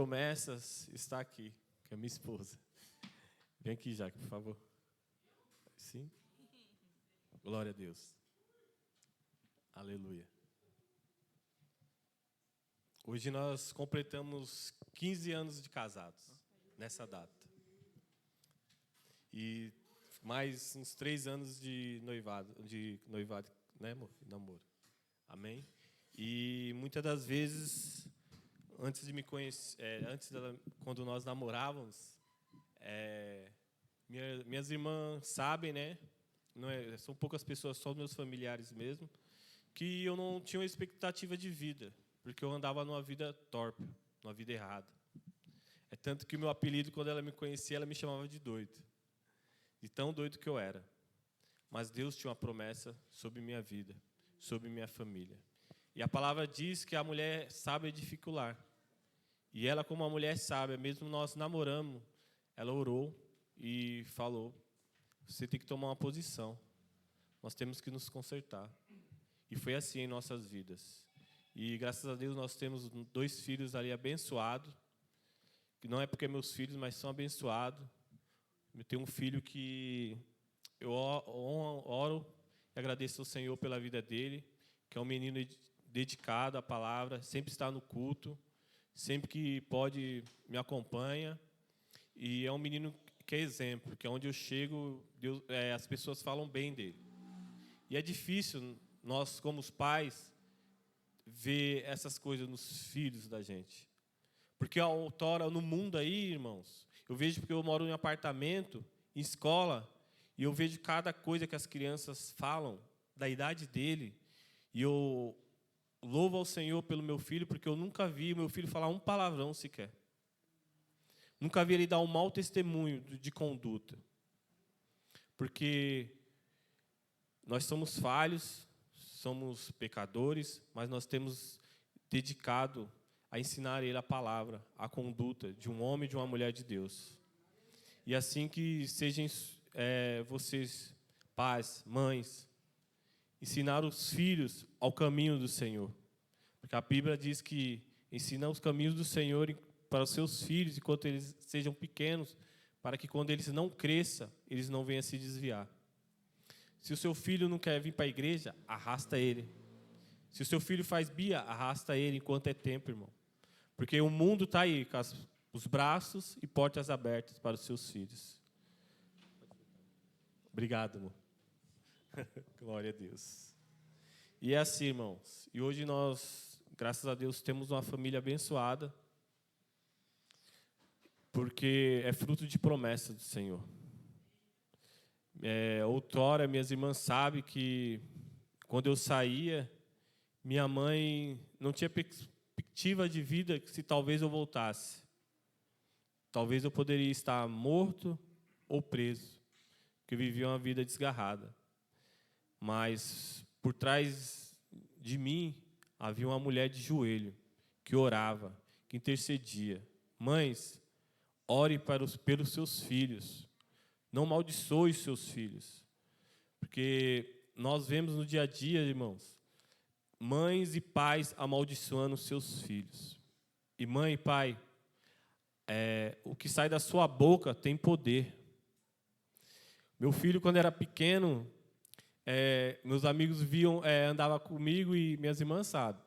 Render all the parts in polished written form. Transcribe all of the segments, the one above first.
promessas está aqui, que é minha esposa. Vem aqui, Jaque, por favor. Sim? Glória a Deus. Aleluia. Hoje nós completamos 15 anos de casados, nessa data. E mais uns 3 anos de noivado, né, amor? Namoro. Amém? E muitas das vezes, antes de me conhecer, quando nós namorávamos, minhas irmãs sabem, né? São poucas pessoas, só meus familiares mesmo, que eu não tinha uma expectativa de vida, porque eu andava numa vida torpe, numa vida errada. É tanto que o meu apelido, quando ela me conhecia, ela me chamava de doido. De tão doido que eu era. Mas Deus tinha uma promessa sobre minha vida, sobre minha família. E a palavra diz que a mulher sabe edificar o lar. E ela, como uma mulher sábia, mesmo nós namoramos, ela orou e falou: você tem que tomar uma posição. Nós temos que nos consertar. E foi assim em nossas vidas. E graças a Deus nós temos 2 filhos ali abençoados. Que não é porque meus filhos, mas são abençoados. Eu tenho um filho que eu oro e agradeço ao Senhor pela vida dele, que é um menino dedicado à palavra, sempre está no culto, sempre que pode me acompanha. E é um menino que é exemplo, que é onde eu chego, as pessoas falam bem dele. E é difícil nós, como os pais, ver essas coisas nos filhos da gente. Porque a outrora, no mundo aí, irmãos, eu vejo porque eu moro em apartamento, em escola, e eu vejo cada coisa que as crianças falam, da idade dele, e eu louvo ao Senhor pelo meu filho, porque eu nunca vi meu filho falar um palavrão sequer. Nunca vi ele dar um mau testemunho de conduta. Porque nós somos falhos, somos pecadores, mas nós temos dedicado a ensinar ele a palavra, a conduta de um homem e de uma mulher de Deus. E assim que sejam vocês, pais, mães, ensinar os filhos ao caminho do Senhor. Porque a Bíblia diz que ensina os caminhos do Senhor para os seus filhos, enquanto eles sejam pequenos, para que quando eles não cresçam, eles não venham a se desviar. Se o seu filho não quer vir para a igreja, arrasta ele. Se o seu filho faz bia, arrasta ele enquanto é tempo, irmão. Porque o mundo está aí, com os braços e portas abertas para os seus filhos. Obrigado, amor. Glória a Deus. E é assim, irmãos. E hoje nós, graças a Deus, temos uma família abençoada, porque é fruto de promessa do Senhor. Outrora, minhas irmãs sabem que, quando eu saía, minha mãe não tinha perspectiva de vida se talvez eu voltasse. Talvez eu poderia estar morto ou preso, porque eu vivia uma vida desgarrada. Mas, por trás de mim, havia uma mulher de joelho, que orava, que intercedia. Mães, ore pelos seus filhos. Não amaldiçoe os seus filhos. Porque nós vemos no dia a dia, irmãos, mães e pais amaldiçoando os seus filhos. E mãe e pai, o que sai da sua boca tem poder. Meu filho, quando era pequeno, meus amigos andava comigo e minhas irmãs sabem.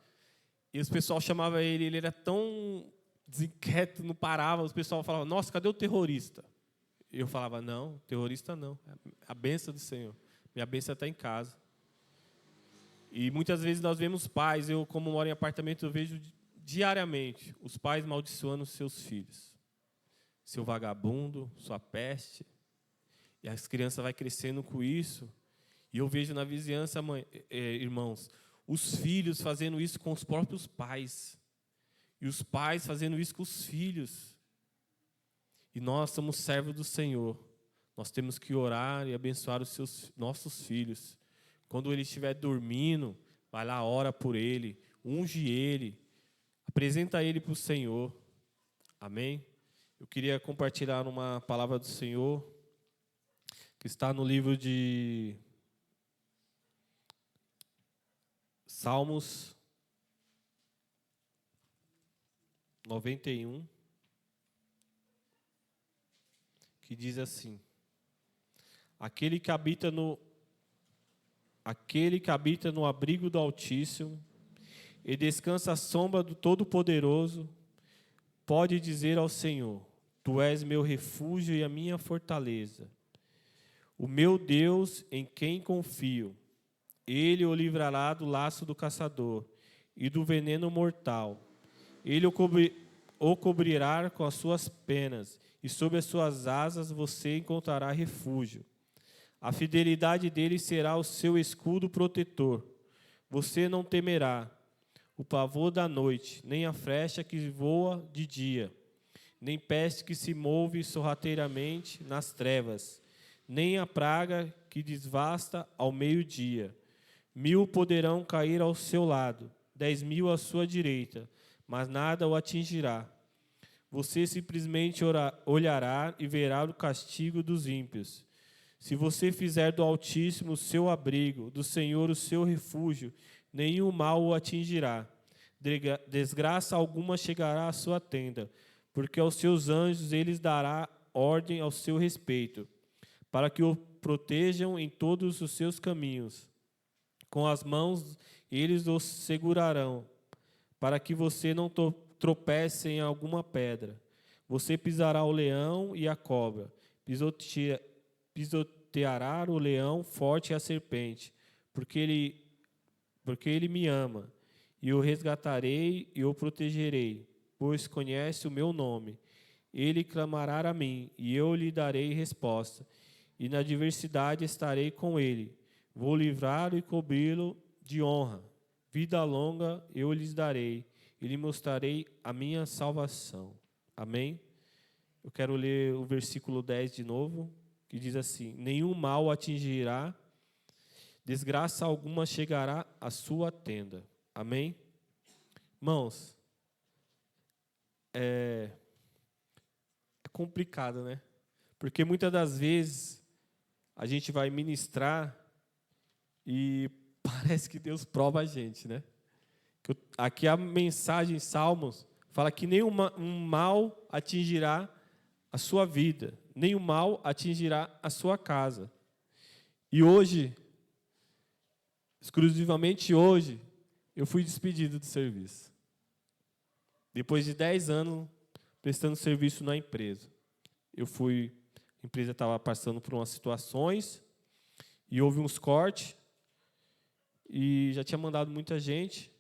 E os pessoal chamava ele era tão desinquieto, não parava. Os pessoal falava: nossa, cadê o terrorista? E eu falava: não, terrorista não. É a bênção do Senhor. Minha bênção está em casa. E muitas vezes nós vemos pais, eu como moro em apartamento, eu vejo diariamente os pais amaldiçoando os seus filhos. Seu vagabundo, sua peste. E as crianças vão crescendo com isso. E eu vejo na vizinhança, irmãos, os filhos fazendo isso com os próprios pais. E os pais fazendo isso com os filhos. E nós somos servos do Senhor. Nós temos que orar e abençoar nossos filhos. Quando ele estiver dormindo, vai lá, ora por ele, unge ele, apresenta ele para o Senhor. Amém? Eu queria compartilhar uma palavra do Senhor, que está no livro de Salmos 91. que diz assim: Aquele que habita no abrigo do Altíssimo e descansa à sombra do Todo-Poderoso, pode dizer ao Senhor: Tu és meu refúgio e a minha fortaleza, o meu Deus em quem confio. Ele o livrará do laço do caçador e do veneno mortal. Ele o cobrirá com as suas penas, e sob as suas asas você encontrará refúgio. A fidelidade dele será o seu escudo protetor. Você não temerá o pavor da noite, nem a flecha que voa de dia, nem peste que se move sorrateiramente nas trevas, nem a praga que desvasta ao meio-dia. 1000 poderão cair ao seu lado, 10.000 à sua direita, mas nada o atingirá. Você simplesmente olhará e verá o castigo dos ímpios. Se você fizer do Altíssimo o seu abrigo, do Senhor o seu refúgio, nenhum mal o atingirá. Desgraça alguma chegará à sua tenda, porque aos seus anjos eles dará ordem ao seu respeito, para que o protejam em todos os seus caminhos. Com as mãos eles o segurarão, para que você não tropece em alguma pedra. Você pisará o leão e a cobra, pisoteará o leão forte e a serpente, porque ele me ama, e o resgatarei e o protegerei, pois conhece o meu nome. Ele clamará a mim, e eu lhe darei resposta, e na adversidade estarei com ele. Vou livrá-lo e cobri-lo de honra. Vida longa eu lhes darei, e lhe mostrarei a minha salvação. Amém? Eu quero ler o versículo 10 de novo, que diz assim: Nenhum mal atingirá, desgraça alguma chegará à sua tenda. Amém? Irmãos, é complicado, né? Porque muitas das vezes a gente vai ministrar e parece que Deus prova a gente, né? Aqui a mensagem em Salmos fala que nenhum mal atingirá a sua vida, nenhum mal atingirá a sua casa. E hoje, exclusivamente hoje, eu fui despedido do serviço. Depois de 10 anos prestando serviço na empresa. A empresa estava passando por umas situações e houve uns cortes e já tinha mandado muita gente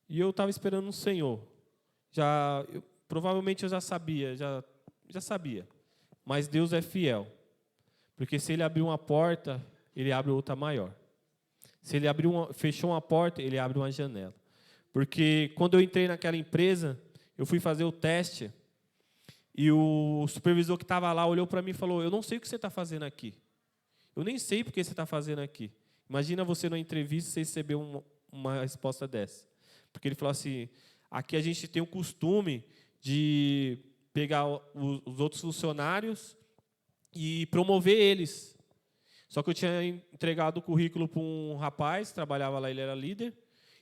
e eu estava esperando o Senhor. Provavelmente eu já sabia, mas Deus é fiel, porque se Ele abrir uma porta, Ele abre outra maior. Se Ele fechou uma porta, Ele abre uma janela. Porque quando eu entrei naquela empresa, eu fui fazer o teste e o supervisor que estava lá olhou para mim e falou: eu não sei o que você está fazendo aqui. Eu nem sei porque você está fazendo aqui. Imagina você numa entrevista e você receber uma resposta dessa. Porque ele falou assim: aqui a gente tem o costume de pegar os outros funcionários e promover eles. Só que eu tinha entregado o currículo para um rapaz, trabalhava lá, ele era líder,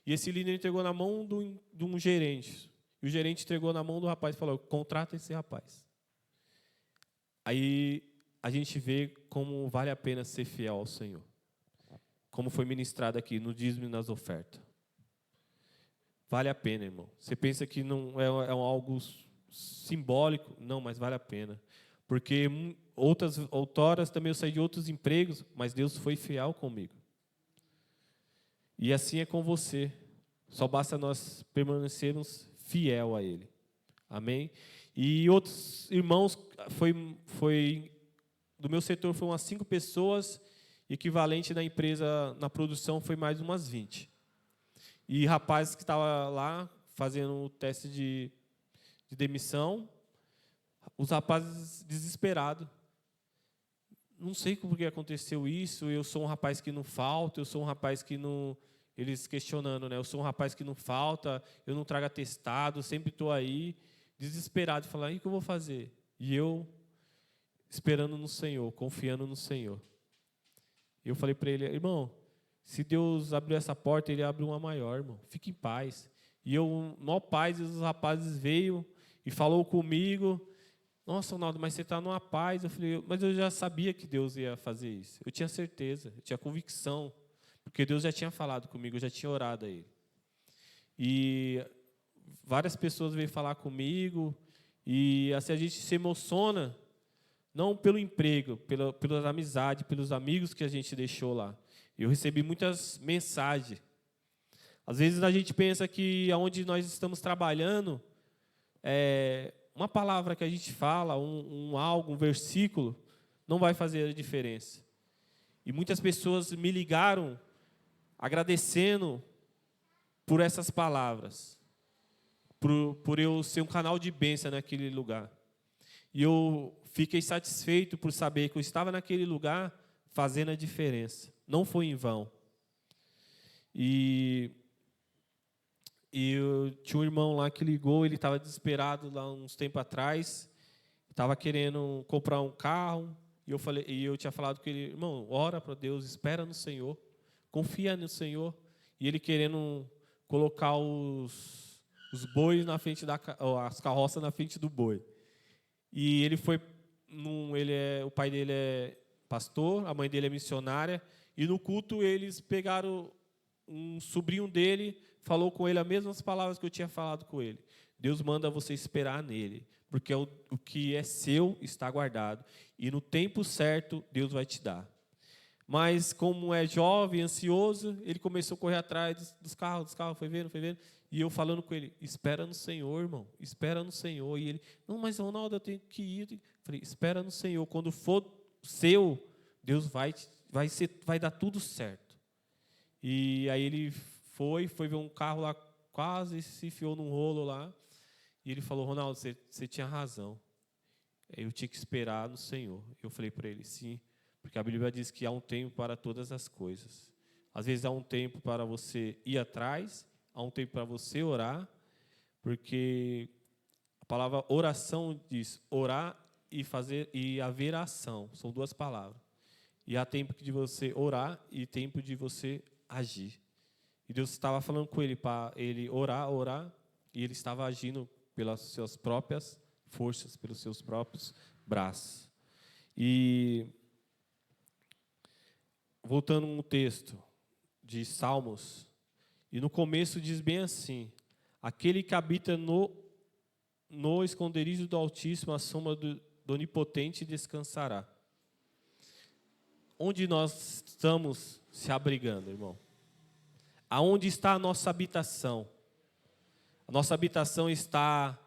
e esse líder entregou na mão de um gerente. E o gerente entregou na mão do rapaz e falou: contrata esse rapaz. Aí a gente vê como vale a pena ser fiel ao Senhor. Como foi ministrado aqui no dízimo e nas ofertas. Vale a pena, irmão. Você pensa que não é algo simbólico? Não, mas vale a pena. Porque outoras também eu saí de outros empregos, mas Deus foi fiel comigo. E assim é com você. Só basta nós permanecermos fiel a Ele. Amém? E outros irmãos, do meu setor foram umas 5 pessoas, equivalente na empresa, na produção, foi mais umas 20. E rapazes que estavam lá fazendo o teste de demissão, os rapazes desesperados. Não sei por que aconteceu isso, eu sou um rapaz que não falta, eu sou um rapaz que não... Eles questionando, né? Eu sou um rapaz que não falta, eu não trago atestado, sempre estou aí, desesperado, falando: o que eu vou fazer? E eu esperando no Senhor, confiando no Senhor. E eu falei para ele: irmão, se Deus abriu essa porta, Ele abre uma maior, irmão. Fique em paz. E eu, maior paz, e os rapazes veio e falou comigo. Nossa, Ronaldo, mas você está numa paz. Eu falei, mas eu já sabia que Deus ia fazer isso. Eu tinha certeza, eu tinha convicção, porque Deus já tinha falado comigo, eu já tinha orado a Ele. E várias pessoas veio falar comigo, e assim a gente se emociona, não pelo emprego, pela amizade, pelos amigos que a gente deixou lá. Eu recebi muitas mensagens. Às vezes a gente pensa que aonde nós estamos trabalhando, uma palavra que a gente fala, algo, um versículo, não vai fazer a diferença. E muitas pessoas me ligaram agradecendo por essas palavras, por eu ser um canal de bênção naquele lugar. E eu fiquei satisfeito por saber que eu estava naquele lugar fazendo a diferença. Não foi em vão. E eu tinha um irmão lá que ligou, ele estava desesperado lá uns tempos atrás, estava querendo comprar um carro, e eu tinha falado com ele, irmão, ora para Deus, espera no Senhor, confia no Senhor. E ele querendo colocar os bois na frente as carroças na frente do boi. E ele foi, o pai dele é pastor, a mãe dele é missionária, e no culto eles pegaram um sobrinho dele, falou com ele as mesmas palavras que eu tinha falado com ele. Deus manda você esperar nele, porque o que é seu está guardado, e no tempo certo Deus vai te dar. Mas como é jovem, ansioso, ele começou a correr atrás dos carros, foi vendo, e eu falando com ele, espera no Senhor, irmão, espera no Senhor. E ele, não, mas Ronaldo, eu tenho que ir. Eu falei, espera no Senhor, quando for seu, Deus vai dar tudo certo. E aí ele foi ver um carro lá, quase se enfiou num rolo lá, e ele falou, Ronaldo, você tinha razão, eu tinha que esperar no Senhor. Eu falei para ele, sim, porque a Bíblia diz que há um tempo para todas as coisas. Às vezes há um tempo para você ir atrás, há um tempo para você orar, porque a palavra oração diz orar e fazer e haver ação. São duas palavras. E há tempo de você orar e tempo de você agir. E Deus estava falando com ele para ele orar, e ele estava agindo pelas suas próprias forças, pelos seus próprios braços. E voltando um texto de Salmos, e no começo diz bem assim, aquele que habita no esconderijo do Altíssimo, à sombra do Onipotente descansará. Onde nós estamos se abrigando, irmão? Aonde está a nossa habitação? A nossa habitação está,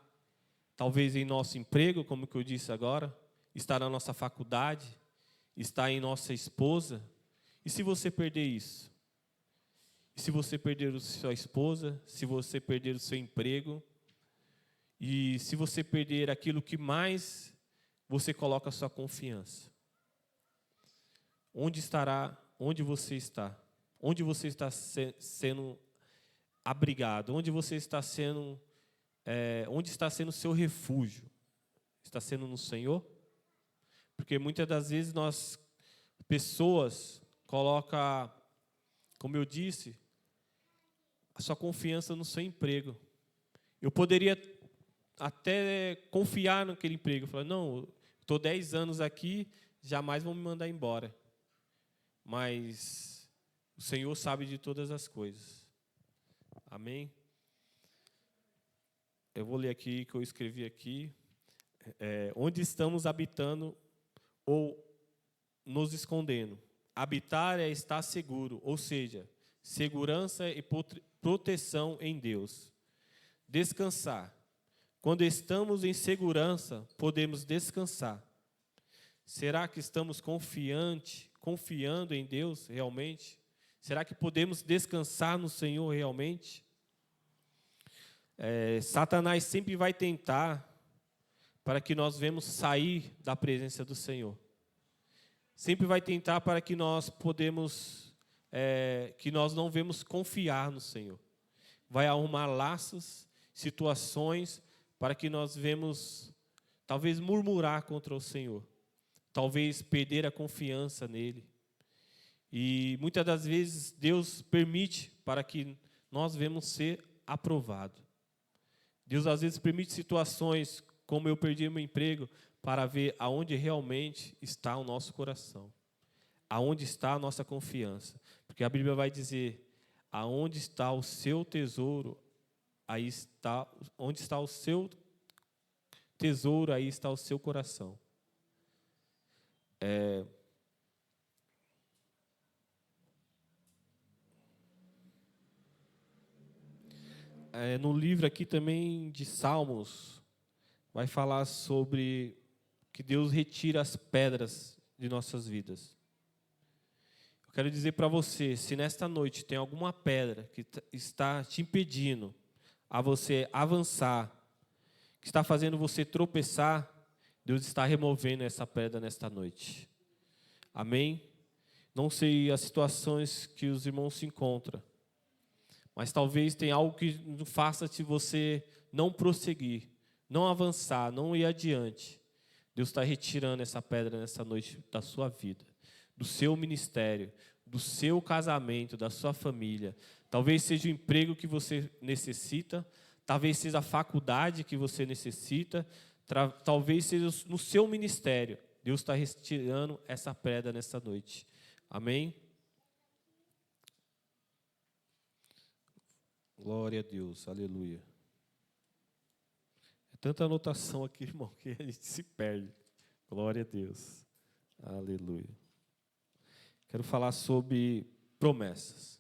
talvez, em nosso emprego, como que eu disse agora, está na nossa faculdade, está em nossa esposa. E se você perder isso? E se você perder a sua esposa? Se você perder o seu emprego? E se você perder aquilo que mais você coloca a sua confiança? Onde você está? Onde você está sendo abrigado? Onde você está sendo, onde está sendo o seu refúgio? Está sendo no Senhor? Porque muitas das vezes pessoas colocam, como eu disse, a sua confiança no seu emprego. Eu poderia até confiar naquele emprego. Falar, não, estou 10 anos aqui, jamais vão me mandar embora. Mas o Senhor sabe de todas as coisas. Amém? Eu vou ler aqui, que eu escrevi aqui. Onde estamos habitando ou nos escondendo. Habitar é estar seguro, ou seja, segurança e proteção em Deus. Descansar. Quando estamos em segurança, podemos descansar. Será que estamos confiando em Deus realmente? Será que podemos descansar no Senhor realmente? Satanás sempre vai tentar para que nós venhamos sair da presença do Senhor. Sempre vai tentar para que nós não vemos confiar no Senhor. Vai arrumar laços, situações, para que nós vemos, talvez, murmurar contra o Senhor. Talvez perder a confiança nele. E muitas das vezes Deus permite para que nós venhamos ser aprovados. Deus às vezes permite situações, como eu perdi meu emprego, para ver aonde realmente está o nosso coração, aonde está a nossa confiança. Porque a Bíblia vai dizer, aonde está o seu tesouro, aí está, onde está o seu tesouro, aí está o seu coração. No livro aqui também de Salmos, vai falar sobre que Deus retira as pedras de nossas vidas. Eu quero dizer para você, se nesta noite tem alguma pedra que está te impedindo a você avançar, que está fazendo você tropeçar, Deus está removendo essa pedra nesta noite. Amém? Não sei as situações que os irmãos se encontram, mas talvez tenha algo que faça você não prosseguir, não avançar, não ir adiante. Deus está retirando essa pedra nessa noite da sua vida, do seu ministério, do seu casamento, da sua família. Talvez seja o emprego que você necessita, talvez seja a faculdade que você necessita, talvez seja no seu ministério. Deus está retirando essa pedra nessa noite. Amém? Glória a Deus, aleluia. É tanta anotação aqui, irmão, que a gente se perde. Glória a Deus, aleluia. Quero falar sobre promessas.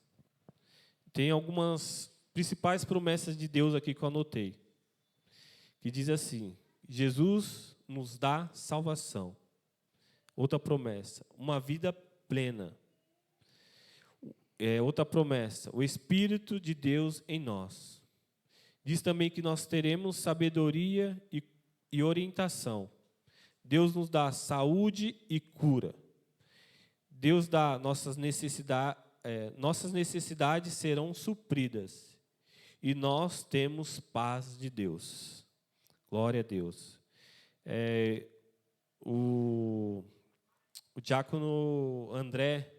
Tem algumas principais promessas de Deus aqui que eu anotei. Que diz assim, Jesus nos dá salvação. Outra promessa, uma vida plena. Outra promessa, o Espírito de Deus em nós. Diz também que nós teremos sabedoria e orientação. Deus nos dá saúde e cura. Deus dá nossas necessidades serão supridas. E nós temos paz de Deus. Glória a Deus. O diácono André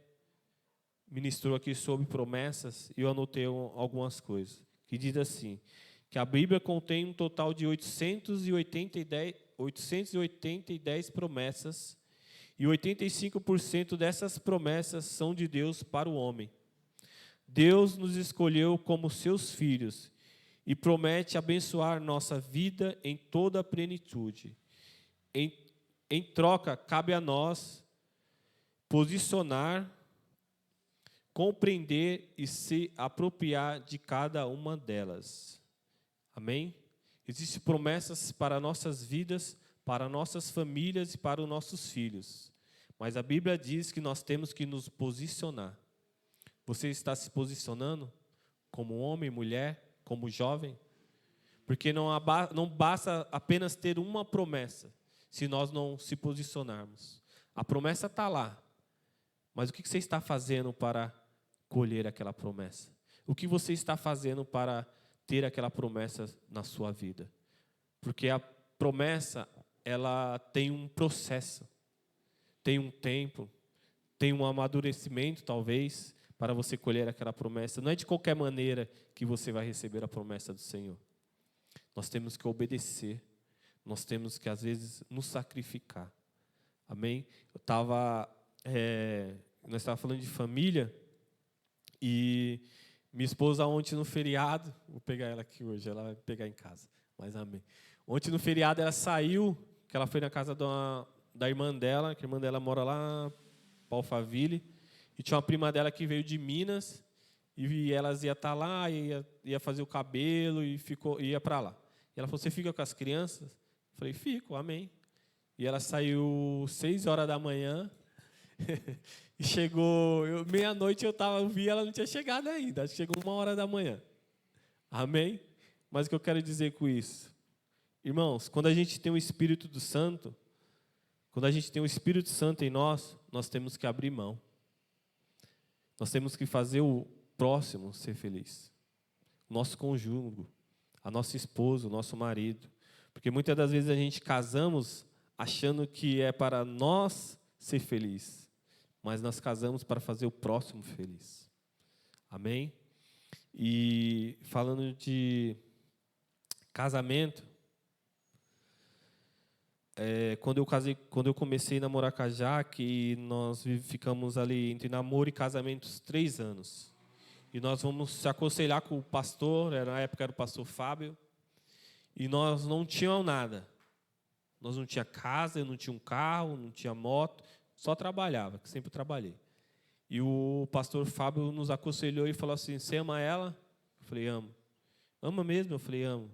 ministrou aqui sobre promessas e eu anotei algumas coisas. Que diz assim, que a Bíblia contém um total de 880 promessas e 85% dessas promessas são de Deus para o homem. Deus nos escolheu como seus filhos e promete abençoar nossa vida em toda a plenitude. Em troca, cabe a nós posicionar, compreender e se apropriar de cada uma delas. Amém? Existem promessas para nossas vidas, para nossas famílias e para os nossos filhos. Mas a Bíblia diz que nós temos que nos posicionar. Você está se posicionando como homem, mulher, como jovem? Porque não basta apenas ter uma promessa, se nós não se posicionarmos. A promessa está lá, mas o que você está fazendo para colher aquela promessa? O que você está fazendo para ter aquela promessa na sua vida? Porque a promessa, ela tem um processo, tem um tempo, tem um amadurecimento, talvez, para você colher aquela promessa. Não é de qualquer maneira que você vai receber a promessa do Senhor. Nós temos que obedecer, nós temos que, às vezes, nos sacrificar. Amém? Nós estávamos falando de família, e minha esposa ontem no feriado, vou pegar ela aqui hoje, ela vai pegar em casa, mas amém. Ontem no feriado ela saiu, que ela foi na casa da irmã dela, que a irmã dela mora lá em Alphaville, e tinha uma prima dela que veio de Minas, e elas iam estar lá, ia fazer o cabelo, e ia para lá. E ela falou, você fica com as crianças? Eu falei, fico, amém. E ela saiu 6 horas da manhã, e chegou, meia-noite eu vi, ela não tinha chegado ainda, acho que chegou 1 hora da manhã. Amém? Mas o que eu quero dizer com isso? Irmãos, quando a gente tem o Espírito do Santo, quando a gente tem o Espírito Santo em nós, nós temos que abrir mão. Nós temos que fazer o próximo ser feliz. O nosso cônjuge, a nossa esposa, o nosso marido. Porque muitas das vezes a gente casamos achando que é para nós ser feliz. Mas nós casamos para fazer o próximo feliz. Amém? E falando de casamento, quando eu comecei a namorar com a Jaque, nós ficamos ali entre namoro e casamentos 3 anos. E nós vamos se aconselhar com o pastor, na época era o pastor Fábio, e nós não tínhamos nada. Nós não tinha casa, eu não tinha um carro, não tinha moto, só trabalhava, que sempre trabalhei. E o pastor Fábio nos aconselhou e falou assim: você ama ela? Eu falei: amo. Ama mesmo? Eu falei: amo.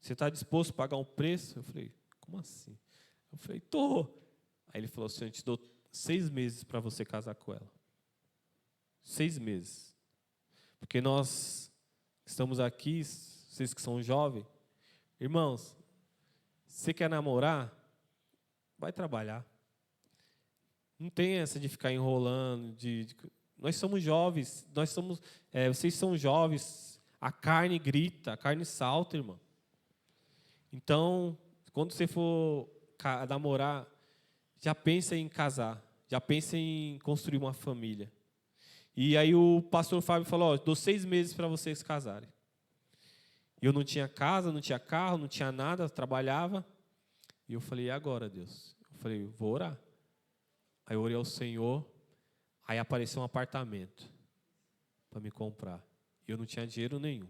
Você está disposto a pagar um preço? Eu falei: como assim? Eu falei: tô. Aí ele falou assim: eu te dou 6 meses para você casar com ela. 6 meses. Porque nós estamos aqui, vocês que são jovens, irmãos, você quer namorar? Vai trabalhar. Não tem essa de ficar enrolando. Nós somos jovens, vocês são jovens, a carne grita, a carne salta, irmão. Então, quando você for namorar, já pensa em casar, já pensa em construir uma família. E aí o pastor Fábio falou: dou 6 meses para vocês casarem. Eu não tinha casa, não tinha carro, não tinha nada, trabalhava. E eu falei: e agora, Deus? Eu falei: vou orar. Aí eu orei ao Senhor, aí apareceu um apartamento para me comprar. E eu não tinha dinheiro nenhum.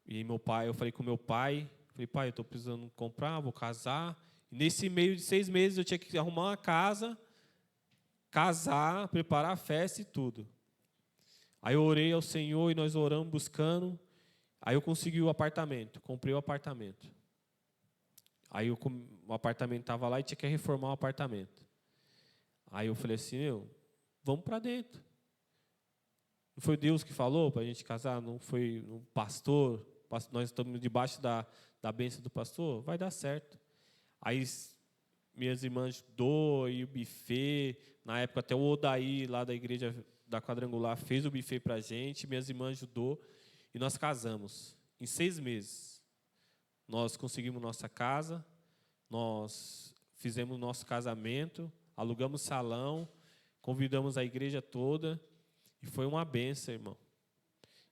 E aí eu falei com meu pai, pai, eu estou precisando comprar, vou casar. E nesse meio de 6 meses eu tinha que arrumar uma casa, casar, preparar a festa e tudo. Aí eu orei ao Senhor e nós oramos buscando. Aí eu consegui o apartamento, comprei o apartamento. Aí o apartamento estava lá e tinha que reformar o apartamento. Aí eu falei assim: vamos para dentro. Não foi Deus que falou para a gente casar? Não foi um pastor? Nós estamos debaixo da bênção do pastor? Vai dar certo. Aí minhas irmãs ajudou, e o buffet, na época até o Odaí, lá da igreja da Quadrangular, fez o buffet para a gente, minhas irmãs ajudou, e nós casamos. Em 6 meses, nós conseguimos nossa casa, nós fizemos nosso casamento, alugamos salão, convidamos a igreja toda, e foi uma bênção, irmão.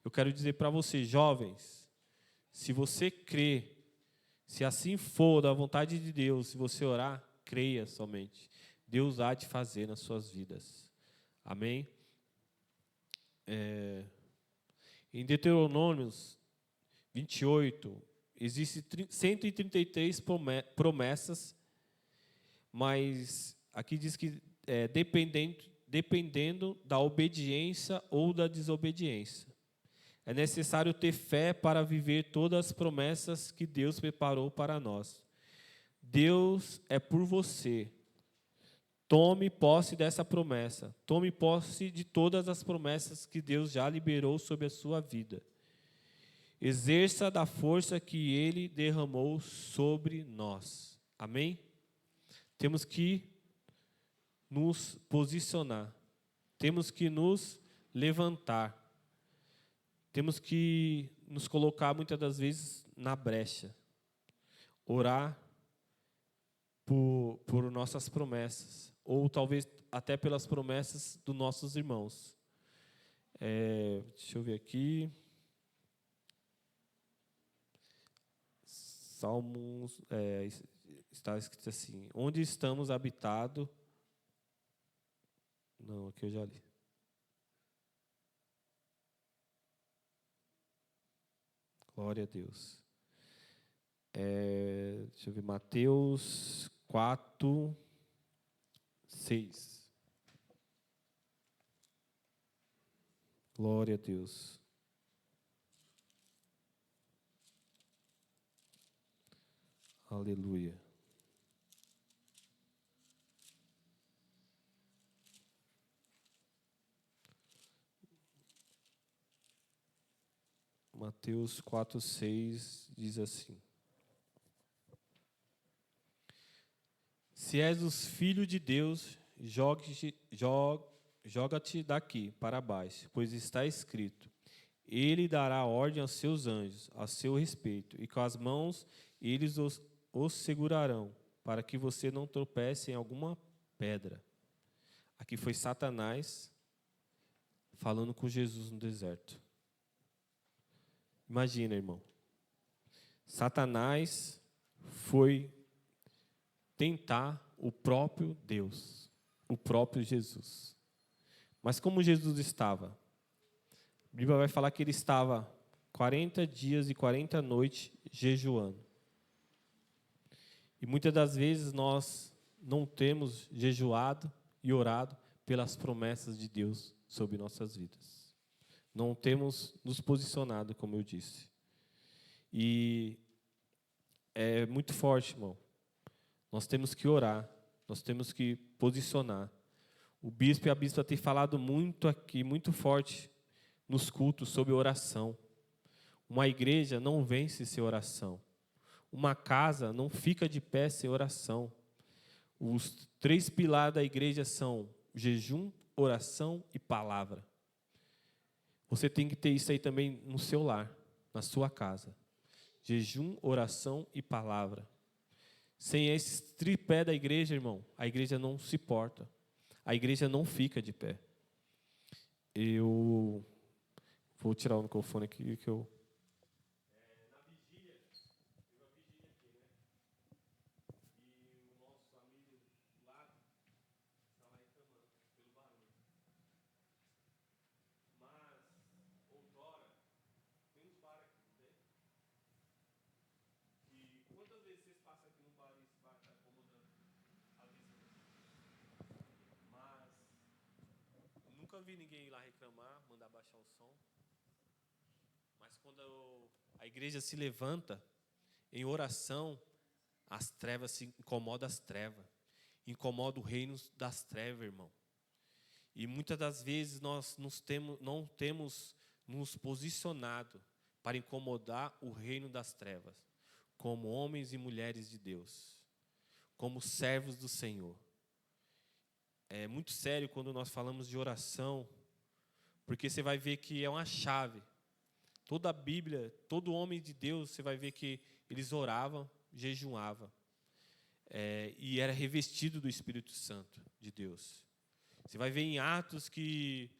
Eu quero dizer para vocês, jovens, se você crê, se assim for da vontade de Deus, se você orar, creia somente. Deus há de fazer nas suas vidas. Amém? Em Deuteronômios 28, existem 133 promessas, mas aqui diz que dependendo da obediência ou da desobediência. É necessário ter fé para viver todas as promessas que Deus preparou para nós. Deus é por você. Tome posse dessa promessa. Tome posse de todas as promessas que Deus já liberou sobre a sua vida. Exerça da força que Ele derramou sobre nós. Amém? Temos que nos posicionar. Temos que nos levantar. Temos que nos colocar, muitas das vezes, na brecha. Orar por nossas promessas. Ou talvez até pelas promessas dos nossos irmãos. Deixa eu ver aqui. Salmos, está escrito assim: onde estamos habitados. Não, aqui eu já li. Glória a Deus. Deixa eu ver, Mateus 4, 6. Glória a Deus. Aleluia. Mateus 4, 6 diz assim: se és os filhos de Deus, joga-te daqui para baixo, pois está escrito: Ele dará ordem aos seus anjos a seu respeito, e com as mãos eles os segurarão, para que você não tropece em alguma pedra. Aqui foi Satanás falando com Jesus no deserto. Imagina, irmão. Satanás foi tentar o próprio Deus, o próprio Jesus. Mas como Jesus estava? A Bíblia vai falar que ele estava 40 dias e 40 noites jejuando. E muitas das vezes nós não temos jejuado e orado pelas promessas de Deus sobre nossas vidas. Não temos nos posicionado, como eu disse. E é muito forte, irmão. Nós temos que orar, nós temos que posicionar. O bispo e a bispa têm falado muito aqui, muito forte, nos cultos sobre oração. Uma igreja não vence sem oração. Uma casa não fica de pé sem oração. Os 3 pilares da igreja são jejum, oração e palavra. Você tem que ter isso aí também no seu lar, na sua casa. Jejum, oração e palavra. Sem esse tripé da igreja, irmão, a igreja não se porta. A igreja não fica de pé. Eu vou tirar o microfone aqui que eu... Na vigília, teve uma vigília aqui, né? E o nosso amigo do lado estava reclamando pelo barulho. Mas, outrora, tem uns bar aqui, não tem? E quantas vezes vocês passam aqui no bar e esse bar está incomodando a vista? Mas, nunca vi ninguém ir lá reclamar, mandar baixar o som. Mas quando a igreja se levanta em oração, as trevas se incomodam as trevas. Incomoda o reino das trevas, irmão. E muitas das vezes nós não temos nos posicionado para incomodar o reino das trevas, como homens e mulheres de Deus, como servos do Senhor. É muito sério quando nós falamos de oração, porque você vai ver que é uma chave. Toda a Bíblia, todo homem de Deus, você vai ver que eles oravam, jejuavam. E era revestido do Espírito Santo de Deus. Você vai ver em Atos que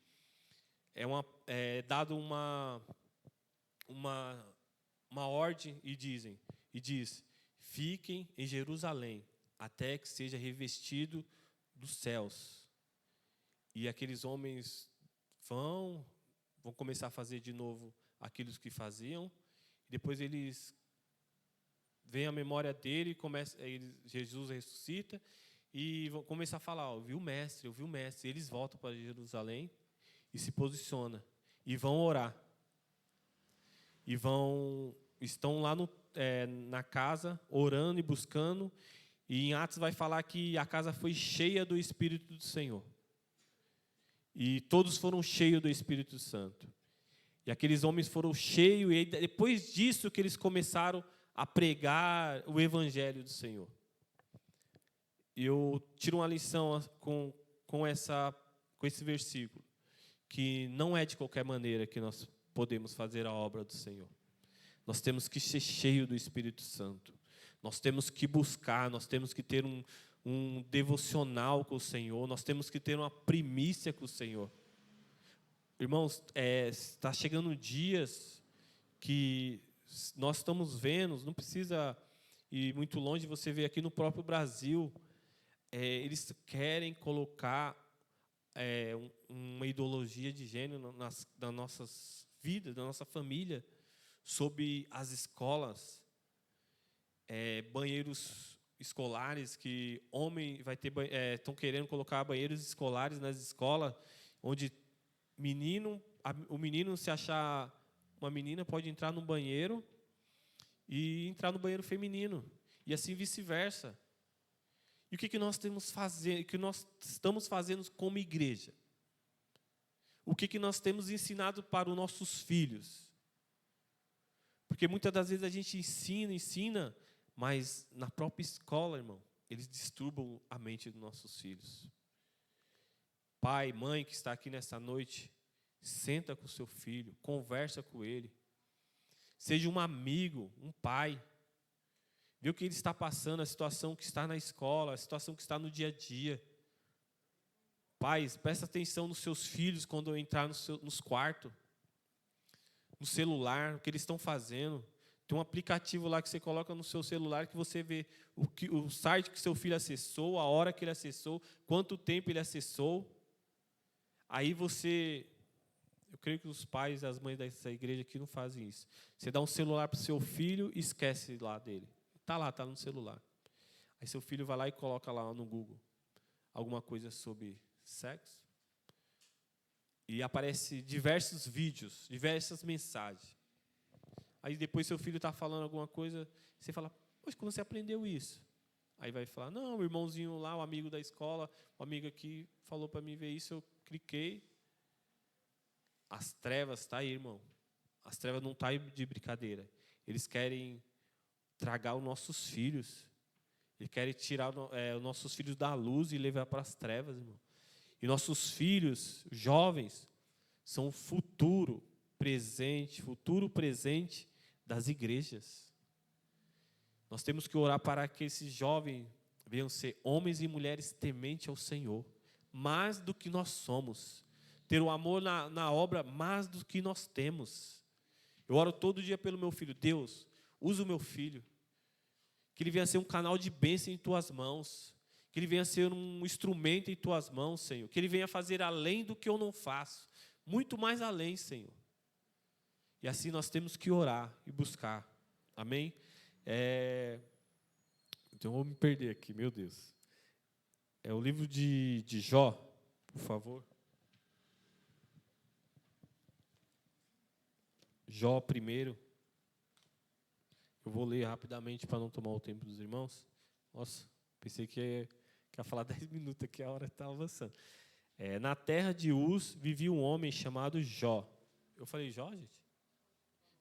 é dado uma ordem e diz, fiquem em Jerusalém, até que seja revestido dos céus. E aqueles homens vão começar a fazer de novo aquilo que faziam, e depois eles vem a memória dele, Jesus ressuscita, e vão começar a falar, eu vi o mestre, eles voltam para Jerusalém, e se posicionam, e vão orar, estão lá na casa, orando e buscando, e em Atos vai falar que a casa foi cheia do Espírito do Senhor, e todos foram cheios do Espírito Santo, e aqueles homens foram cheios, e depois disso que eles começaram a pregar o Evangelho do Senhor. Eu tiro uma lição com esse versículo, que não é de qualquer maneira que nós podemos fazer a obra do Senhor. Nós temos que ser cheios do Espírito Santo. Nós temos que buscar, nós temos que ter um devocional com o Senhor, nós temos que ter uma primícia com o Senhor. Irmãos, está chegando dias que nós estamos vendo, não precisa ir muito longe, você vê aqui no próprio Brasil, eles querem colocar uma ideologia de gênero nas nossas vidas, na nossa família, sobre as escolas, banheiros escolares, que homem vai ter, estão querendo colocar banheiros escolares nas escolas, onde o menino, se achar uma menina, pode entrar no banheiro e entrar no banheiro feminino, e assim vice-versa. E o que nós estamos fazendo como igreja? O que nós temos ensinado para os nossos filhos? Porque muitas das vezes a gente ensina, mas na própria escola, irmão, eles disturbam a mente dos nossos filhos. Pai, mãe que está aqui nessa noite, senta com o seu filho, conversa com ele. Seja um amigo, um pai. Vê o que ele está passando, a situação que está na escola, a situação que está no dia a dia. Pais, presta atenção nos seus filhos quando entrar nos quartos, no celular, o que eles estão fazendo. Tem um aplicativo lá que você coloca no seu celular que você vê o site que seu filho acessou, a hora que ele acessou, quanto tempo ele acessou. Aí eu creio que os pais e as mães dessa igreja aqui não fazem isso. Você dá um celular para o seu filho e esquece lá dele. Está lá, está no celular. Aí seu filho vai lá e coloca lá no Google alguma coisa sobre sexo. E aparece diversos vídeos, diversas mensagens. Aí depois seu filho está falando alguma coisa, você fala, poxa, como você aprendeu isso? Aí vai falar, não, o irmãozinho lá, o amigo da escola, o amigo aqui falou para mim ver isso, eu cliquei. As trevas está aí, irmão. As trevas não estão aí de brincadeira. Eles querem tragar os nossos filhos. Eles querem tirar os nossos filhos da luz e levar para as trevas, irmão. E nossos filhos, jovens, são o futuro presente das igrejas. Nós temos que orar para que esses jovens venham ser homens e mulheres tementes ao Senhor, mais do que nós somos. Ter o amor na obra mais do que nós temos. Eu oro todo dia pelo meu filho. Deus, usa o meu filho. Que ele venha ser um canal de bênção em tuas mãos. Que ele venha ser um instrumento em tuas mãos, Senhor. Que ele venha fazer além do que eu não faço. Muito mais além, Senhor. E assim nós temos que orar e buscar. Amém? Então eu vou me perder aqui, meu Deus. É o livro de Jó, por favor. Jó primeiro. Eu vou ler rapidamente para não tomar o tempo dos irmãos. Nossa, pensei que ia falar 10 minutos aqui, a hora está avançando. Na terra de Uz vivia um homem chamado Jó. Eu falei Jó, gente?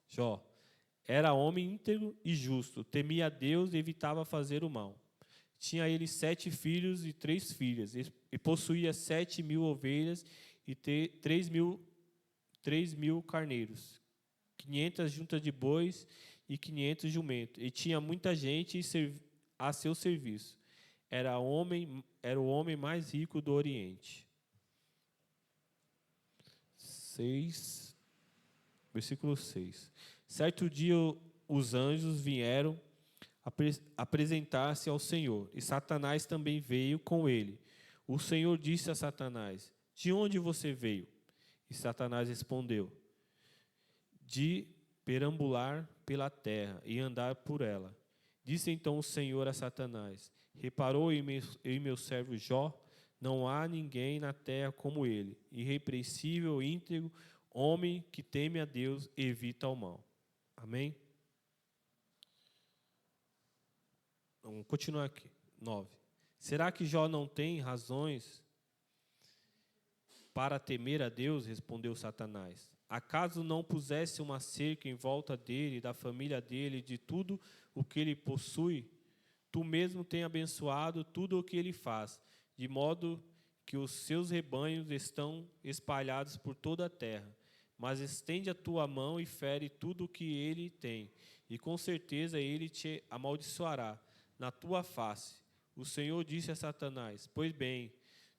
Jó. Era homem íntegro e justo, temia a Deus e evitava fazer o mal. Tinha ele 7 filhos e 3 filhas, e possuía 7.000 ovelhas e 3.000 carneiros, 500 juntas de bois e 500 jumentos. E tinha muita gente a seu serviço. Era o homem mais rico do Oriente. 6, versículo 6. Certo dia os anjos vieram apresentar-se ao Senhor, e Satanás também veio com ele. O Senhor disse a Satanás, de onde você veio? E Satanás respondeu, de perambular pela terra e andar por ela. Disse então o Senhor a Satanás, reparou em meu servo Jó? Não há ninguém na terra como ele, irrepreensível, íntegro, homem que teme a Deus e evita o mal. Amém? Vamos continuar aqui. 9. Será que Jó não tem razões para temer a Deus? Respondeu Satanás. Acaso não pusesse uma cerca em volta dele, da família dele, de tudo o que ele possui? Tu mesmo tem abençoado tudo o que ele faz, de modo que os seus rebanhos estão espalhados por toda a terra. Mas estende a tua mão e fere tudo o que ele tem, e com certeza ele te amaldiçoará na tua face. O Senhor disse a Satanás, pois bem,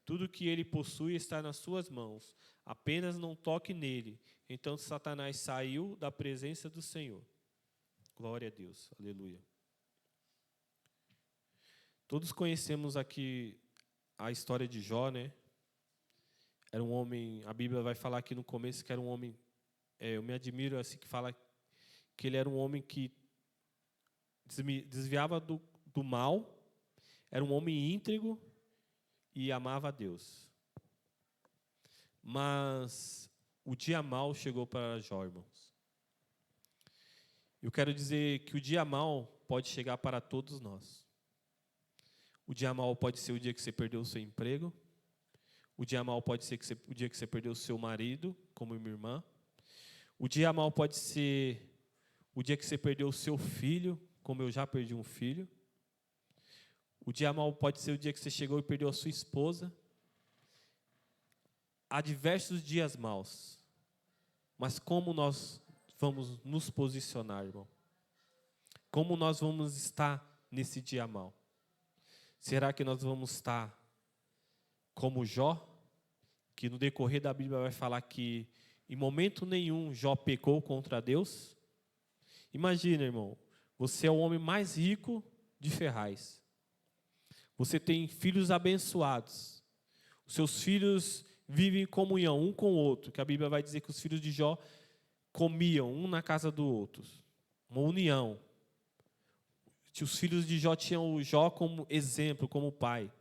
tudo o que ele possui está nas suas mãos, apenas não toque nele. Então Satanás saiu da presença do Senhor. Glória a Deus, aleluia. Todos conhecemos aqui a história de Jó, né? Era um homem, a Bíblia vai falar aqui no começo que era um homem, eu me admiro assim que fala que ele era um homem que desviava do mal, era um homem íntegro e amava a Deus. Mas o dia mau chegou para Jó, irmãos. Eu quero dizer que o dia mau pode chegar para todos nós. O dia mau pode ser o dia que você perdeu o seu emprego. O dia mau pode ser o dia que você perdeu o seu marido, como minha irmã. O dia mau pode ser o dia que você perdeu o seu filho, como eu já perdi um filho. O dia mau pode ser o dia que você chegou e perdeu a sua esposa. Há diversos dias maus. Mas como nós vamos nos posicionar, irmão? Como nós vamos estar nesse dia mau? Será que nós vamos estar como Jó, que no decorrer da Bíblia vai falar que em momento nenhum Jó pecou contra Deus? Imagina, irmão, você é o homem mais rico de Ferraz. Você tem filhos abençoados. Os seus filhos vivem em comunhão um com o outro, que a Bíblia vai dizer que os filhos de Jó comiam um na casa do outro. Uma união. Os filhos de Jó tinham o Jó como exemplo, como pai.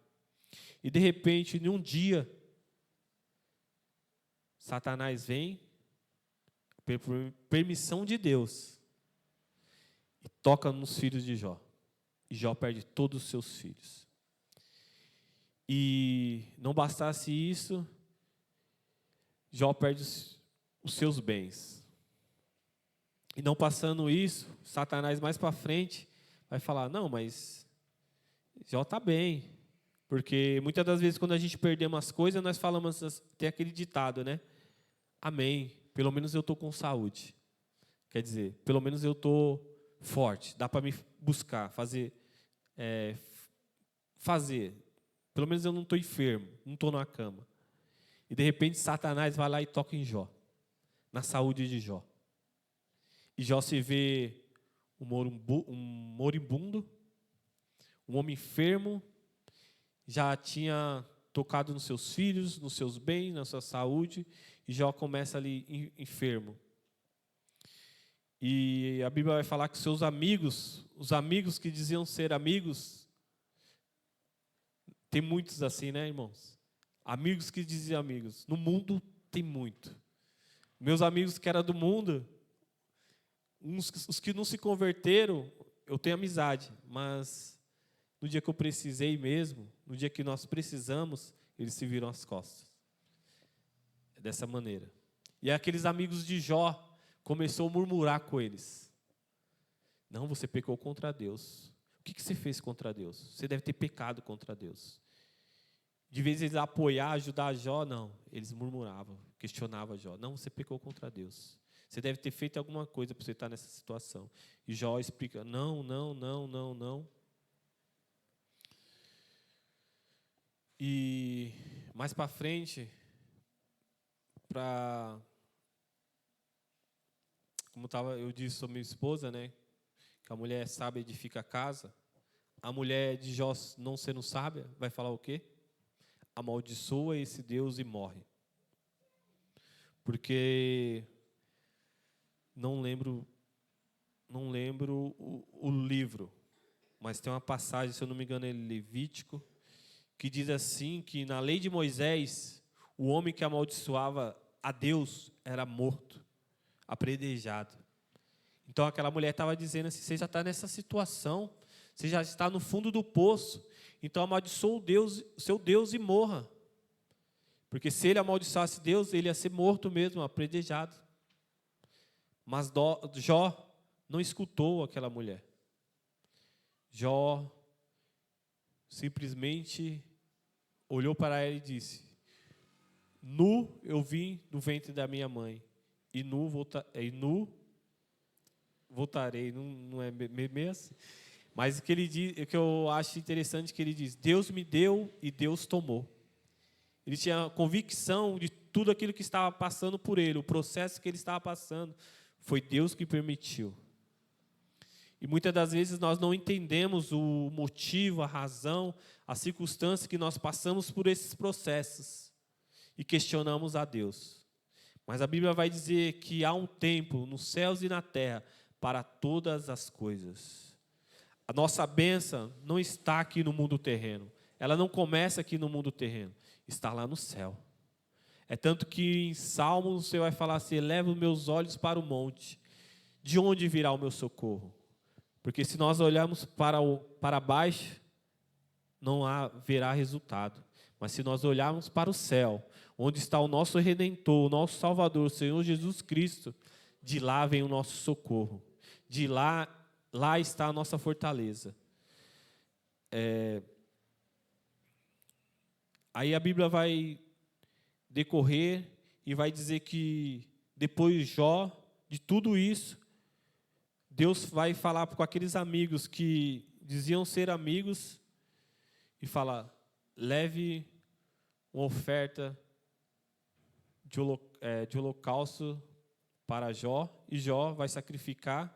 E de repente, num dia, Satanás vem, por permissão de Deus, e toca nos filhos de Jó. E Jó perde todos os seus filhos. E não bastasse isso, Jó perde os seus bens. E não passando isso, Satanás mais para frente vai falar, não, mas Jó está bem. Porque muitas das vezes quando a gente perdemos as coisas, nós falamos, tem aquele ditado, né? Amém, pelo menos eu estou com saúde. Quer dizer, pelo menos eu estou forte, dá para me buscar, fazer. Pelo menos eu não estou enfermo, não estou na cama. E de repente Satanás vai lá e toca em Jó, na saúde de Jó. E Jó se vê um moribundo, um homem enfermo, já tinha tocado nos seus filhos, nos seus bens, na sua saúde, e Jó começa ali enfermo. E a Bíblia vai falar que seus amigos, os amigos que diziam ser amigos, tem muitos assim, né, irmãos? Amigos que diziam amigos. No mundo tem muito. Meus amigos que eram do mundo, os que não se converteram, eu tenho amizade, mas no dia que eu precisei mesmo, no dia que nós precisamos, eles se viram as costas. É dessa maneira. E aqueles amigos de Jó começou a murmurar com eles. Não, você pecou contra Deus. O que você fez contra Deus? Você deve ter pecado contra Deus. De vez em eles apoiar, ajudar Jó, não. Eles murmuravam, questionavam Jó. Não, você pecou contra Deus. Você deve ter feito alguma coisa para você estar nessa situação. E Jó explica, não. E mais para frente, eu disse sobre minha esposa, né? Que a mulher sábia edifica a casa. A mulher de Jó, não sendo sábia, vai falar o quê? Amaldiçoa esse Deus e morre. Porque não lembro o livro, mas tem uma passagem, se eu não me engano, é Levítico, que diz assim, que na lei de Moisés, o homem que amaldiçoava a Deus era morto, apredejado. Então aquela mulher estava dizendo assim, você já está nessa situação, você já está no fundo do poço, então amaldiçoa o seu Deus e morra. Porque se ele amaldiçoasse Deus, ele ia ser morto mesmo, apredejado. Mas Jó não escutou aquela mulher. Jó simplesmente olhou para ela e disse, nu eu vim do ventre da minha mãe, e nu voltarei, não é meio assim. Mas o que eu acho interessante é que ele diz, Deus me deu e Deus tomou. Ele tinha convicção de tudo aquilo que estava passando por ele, o processo que ele estava passando, foi Deus que permitiu. E muitas das vezes nós não entendemos o motivo, a razão, a circunstância que nós passamos por esses processos e questionamos a Deus. Mas a Bíblia vai dizer que há um tempo nos céus e na terra para todas as coisas. A nossa bênção não está aqui no mundo terreno. Ela não começa aqui no mundo terreno. Está lá no céu. É tanto que em Salmos você vai falar assim, eleva os meus olhos para o monte. De onde virá o meu socorro? Porque se nós olharmos para baixo, não haverá resultado. Mas se nós olharmos para o céu, onde está o nosso Redentor, o nosso Salvador, o Senhor Jesus Cristo, de lá vem o nosso socorro. De lá está a nossa fortaleza. Aí a Bíblia vai decorrer e vai dizer que depois de Jó, de tudo isso, Deus vai falar com aqueles amigos que diziam ser amigos e falar, leve uma oferta de holocausto para Jó, e Jó vai sacrificar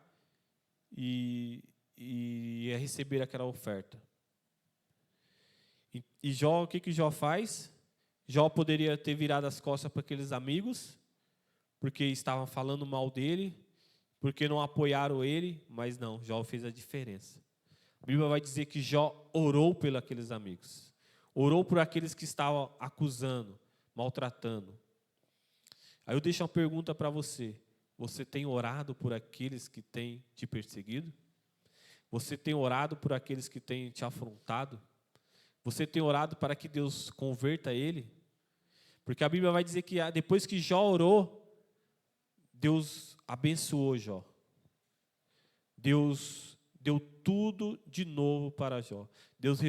e ia receber aquela oferta. E Jó, o que Jó faz? Jó poderia ter virado as costas para aqueles amigos, porque estavam falando mal dele, porque não apoiaram ele, mas não, Jó fez a diferença. A Bíblia vai dizer que Jó orou pelos aqueles amigos, orou por aqueles que estavam acusando, maltratando. Aí eu deixo uma pergunta para você: você tem orado por aqueles que têm te perseguido? Você tem orado por aqueles que têm te afrontado? Você tem orado para que Deus converta ele? Porque a Bíblia vai dizer que depois que Jó orou, Deus abençoou Jó. Deus deu tudo de novo para Jó. Deus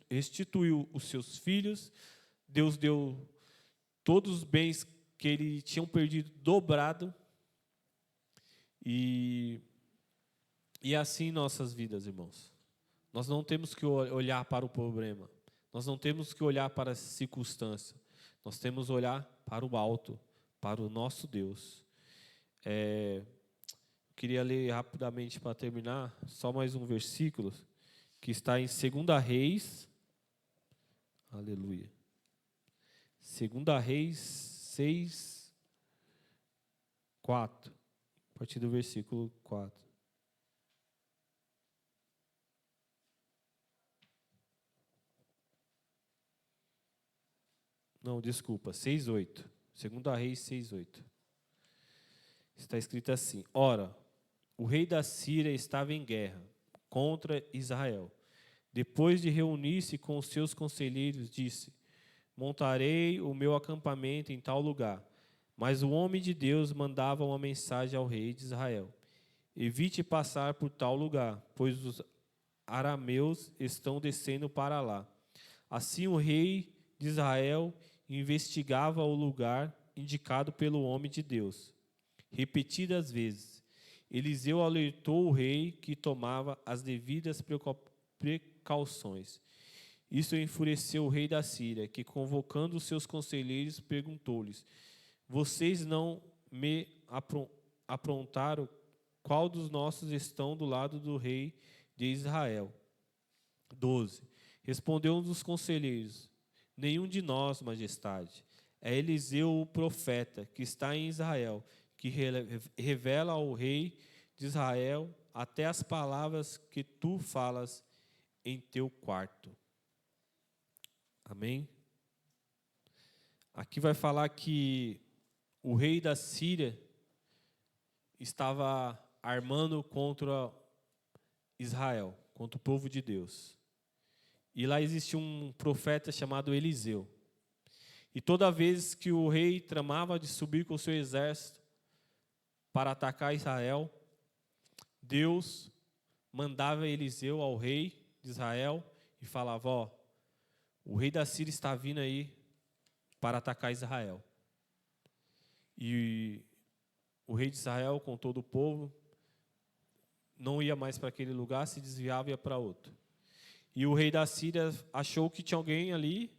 restituiu os seus filhos. Deus deu todos os bens que ele tinha perdido dobrado. E assim nossas vidas, irmãos. Nós não temos que olhar para o problema. Nós não temos que olhar para as circunstâncias. Nós temos que olhar para o alto, para o nosso Deus. Queria ler rapidamente para terminar, só mais um versículo, que está em 2 Reis, aleluia, 2 Reis 6, 4, a partir do versículo 4. Não, desculpa, 6:8. 2 Reis 6:8. Está escrito assim: Ora, o rei da Síria estava em guerra contra Israel. Depois de reunir-se com os seus conselheiros, disse: Montarei o meu acampamento em tal lugar. Mas o homem de Deus mandava uma mensagem ao rei de Israel: Evite passar por tal lugar, pois os arameus estão descendo para lá. Assim o rei de Israel investigava o lugar indicado pelo homem de Deus. Repetidas vezes, Eliseu alertou o rei que tomava as devidas precauções. Isso enfureceu o rei da Síria, que, convocando os seus conselheiros, perguntou-lhes: Vocês não me aprontaram qual dos nossos estão do lado do rei de Israel? 12. Respondeu um dos conselheiros: Nenhum de nós, majestade. É Eliseu o profeta, que está em Israel, que revela ao rei de Israel até as palavras que tu falas em teu quarto. Amém? Aqui vai falar que o rei da Síria estava armando contra Israel, contra o povo de Deus. E lá existe um profeta chamado Eliseu. E toda vez que o rei tramava de subir com o seu exército para atacar Israel, Deus mandava Eliseu ao rei de Israel e falava: Ó, o rei da Síria está vindo aí para atacar Israel. E o rei de Israel, com todo o povo, não ia mais para aquele lugar, se desviava e ia para outro. E o rei da Síria achou que tinha alguém ali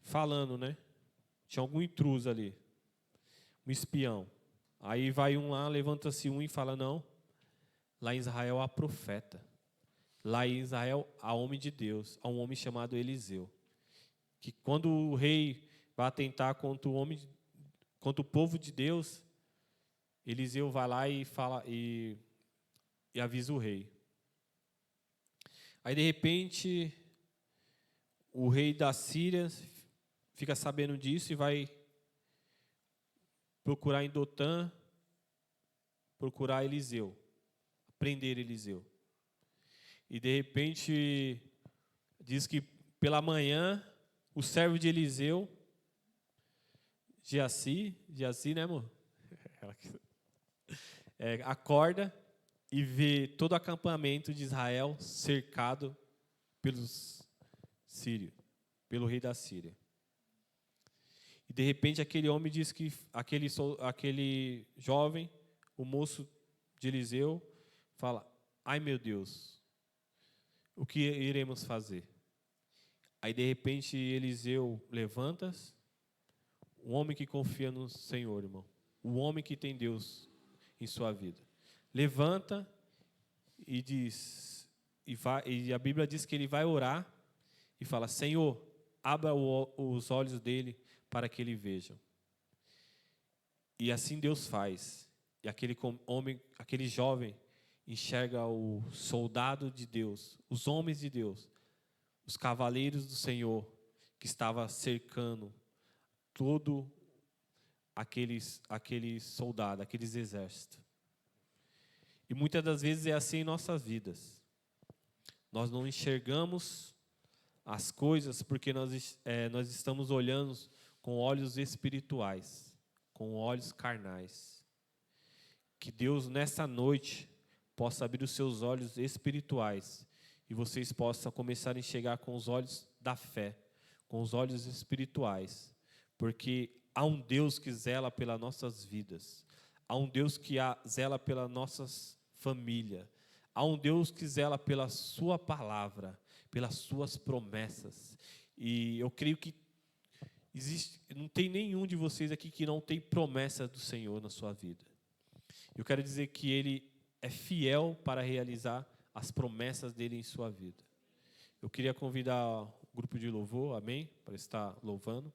falando, né? Tinha algum intruso ali, um espião. Aí vai um lá, levanta-se um e fala: Não, lá em Israel há profeta. Lá em Israel há homem de Deus, há um homem chamado Eliseu. Que quando o rei vai atentar contra o povo de Deus, Eliseu vai lá e fala e avisa o rei. Aí de repente o rei da Síria fica sabendo disso e vai procurar em Dotã, procurar Eliseu, prender Eliseu. E de repente diz que pela manhã o servo de Eliseu, Geazi, né, amor? Acorda e vê todo o acampamento de Israel cercado pelos sírios, pelo rei da Síria. E de repente aquele homem diz que aquele jovem, o moço de Eliseu, fala: Ai meu Deus, o que iremos fazer? Aí de repente Eliseu levanta-se, um homem que confia no Senhor, irmão, o homem que tem Deus em sua vida, levanta e a Bíblia diz que ele vai orar e fala: Senhor, abra os olhos dele para que ele veja. E assim Deus faz. E aquele jovem enxerga o soldado de Deus, os homens de Deus, os cavaleiros do Senhor, que estava cercando todo aquele soldado, aqueles exércitos. E muitas das vezes é assim em nossas vidas. Nós não enxergamos as coisas porque nós estamos olhando com olhos espirituais, com olhos carnais. Que Deus, nessa noite, possa abrir os seus olhos espirituais e vocês possam começar a enxergar com os olhos da fé, com os olhos espirituais, porque há um Deus que zela pelas nossas vidas, há um Deus que zela pelas nossas famílias, há um Deus que zela pela sua palavra, pelas suas promessas. E eu creio que não tem nenhum de vocês aqui que não tem promessa do Senhor na sua vida. Eu quero dizer que Ele é fiel para realizar as promessas dEle em sua vida. Eu queria convidar o grupo de louvor, amém, para estar louvando.